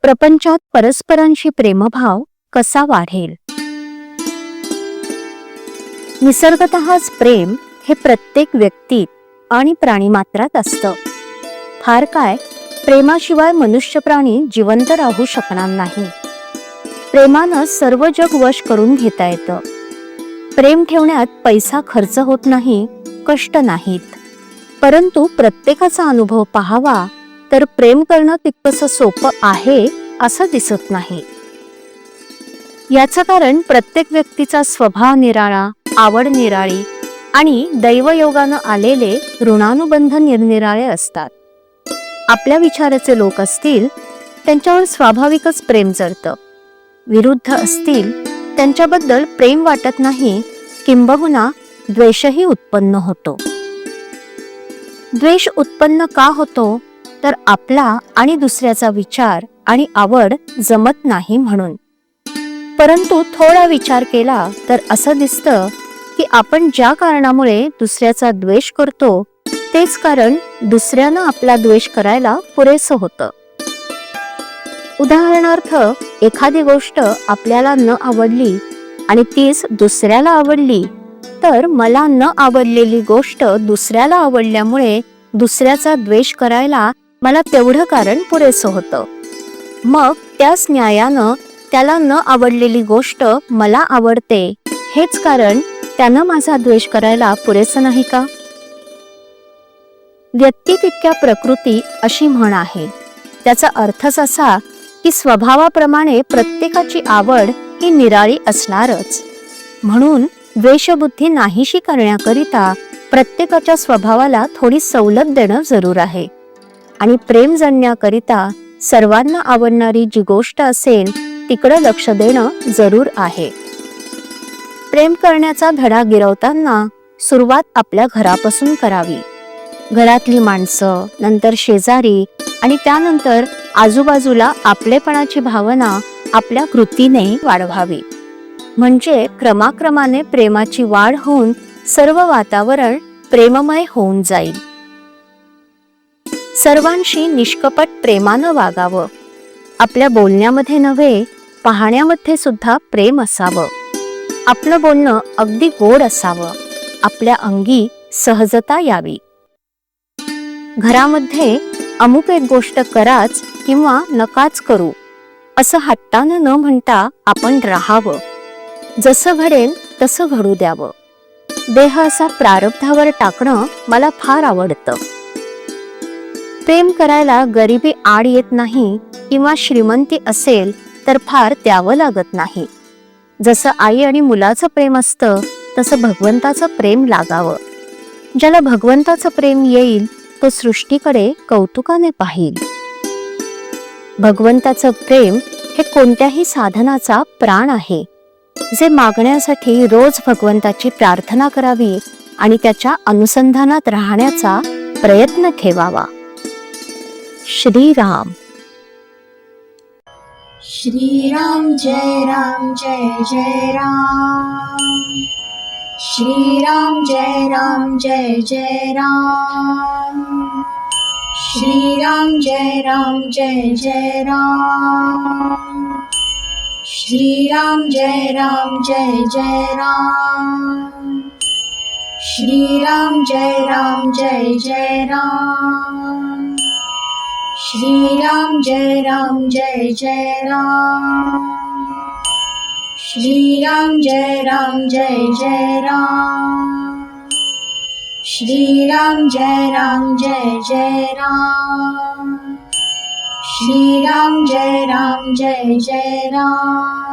प्रपंचात परस्परांशी प्रेमभाव कसा वाढेल? निसर्गतःच प्रेम हे प्रत्येक व्यक्तीत आणि प्राणीमात्रात असतं. फार काय, प्रेमाशिवाय मनुष्य प्राणी जिवंत राहू शकणार नाही. प्रेमानं सर्व जग वश करून घेता येतं. प्रेम ठेवण्यात पैसा खर्च होत नाही, कष्ट नाहीत. परंतु प्रत्येकाचा अनुभव पाहावा तर प्रेम करणं तितकंसं सोपं आहे असं दिसत नाही. याचं कारण प्रत्येक व्यक्तीचा स्वभाव निराळा, आवड निराळी आणि दैवयोगानं आलेले ऋणानुबंध निरनिराळे असतात. आपल्या विचाराचे लोक असतील त्यांच्यावर स्वाभाविकच प्रेम जडतं. विरुद्ध असतील त्यांच्याबद्दल प्रेम वाटत नाही, किंबहुना द्वेषही उत्पन्न होतो. द्वेष उत्पन्न का होतो? तर आपला आणि दुसऱ्याचा विचार आणि आवड जमत नाही म्हणून. परंतु थोडा विचार केला तर असं दिसतं की आपण ज्या कारणामुळे दुसऱ्याचा द्वेष करतो तेच कारण दुसऱ्यानं आपला द्वेष करायला पुरेसं होतं. उदाहरणार्थ, एखादी गोष्ट आपल्याला न आवडली आणि तीच दुसऱ्याला आवडली, तर मला न आवडलेली गोष्ट दुसऱ्याला आवडल्यामुळे दुसऱ्याचा द्वेष करायला मला तेवढं कारण पुरेसं होतं. मग त्याच न्यायानं त्याला न आवडलेली गोष्ट मला आवडते, हेच कारण त्यानं माझा द्वेष करायला पुरेसं नाही का? व्यक्ती तितक्या प्रकृती अशी म्हण आहे. त्याचा अर्थच असा की स्वभावाप्रमाणे प्रत्येकाची आवड ही निराळी असणारच. म्हणून द्वेषबुद्धी नाहीशी करण्याकरिता प्रत्येकाच्या स्वभावाला थोडी सवलत देणं जरूर आहे. आणि प्रेम जणण्याकरिता सर्वांना आवडणारी जी गोष्ट असेल तिकडं लक्ष देणं जरूर आहे. प्रेम करण्याचा धडा गिरवताना सुरुवात आपल्या घरापासून करावी. घरातली माणसं, नंतर शेजारी आणि त्यानंतर आजूबाजूला आपलेपणाची भावना आपल्या कृतीने वाढवावी. म्हणजे क्रमाक्रमाने प्रेमाची वाढ होऊन सर्व वातावरण प्रेममय होऊन जाईल. सर्वांशी निष्कपट प्रेमानं वागावं. आपल्या बोलण्यामध्ये नव्हे, पाहण्यामध्ये सुद्धा प्रेम असावं. आपलं बोलणं अगदी गोड असावं. आपल्या अंगी सहजता यावी. घरामध्ये अमुक एक गोष्ट कराच किंवा नकाच करू असं हट्टानं न म्हणता आपण राहावं. जसं घडेल तसं घडू द्यावं. देह असा प्रारब्धावर टाकणं मला फार आवडतं. प्रेम करायला गरिबी आड येत नाही किंवा श्रीमंती असेल तर फार द्यावं लागत नाही. जसं आई आणि मुलाचं प्रेम असतं तसं भगवंताचं प्रेम लागावं. ज्याला भगवंताचं प्रेम येईल तो सृष्टीकडे कौतुकाने पाहील. भगवंताचं प्रेम हे कोणत्याही साधनाचा प्राण आहे, जे मागण्यासाठी रोज भगवंताची प्रार्थना करावी आणि त्याच्या अनुसंधानात राहण्याचा प्रयत्न ठेवावा. श्रीराम. श्रीराम जय राम जय जय राम. श्रीराम जय राम जय जय राम. श्रीराम जय राम जय जय राम. श्रीराम जय राम जय जय राम. श्रीराम जय राम जय जय राम. श्रीराम जय राम जय जय राम. श्रीराम जय राम जय जय राम. श्रीराम जय राम जय जय राम. श्रीराम जय राम जय जय राम.